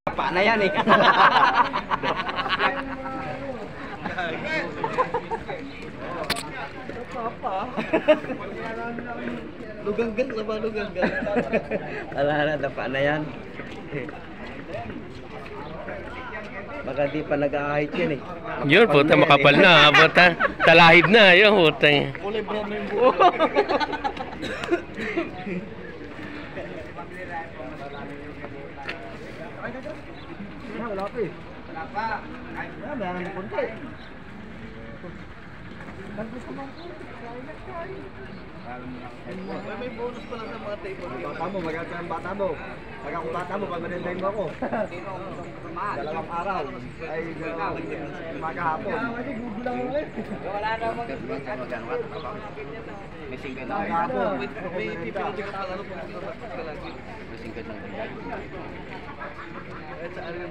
Pa na yan eh. Luganggan sa ba luganggan? Ala dapa na yan. Baka di pa nag-ahit yan eh. Yun, puta, makapal na. Puta, talahib na. Yun, puta. Kulay brown na yung buo. Wala pa eh. Wala pa. Meron na konti. May bonus pa lang sa mga table. Bata mo, maganda ang bata mo. Pag ako bata mo, pag maninday mo ako. Dalawang araw. Ay, magahapon. Wala na mo. May singkat na. May pipilitin ka talaga po. May singkat na. Sa arin.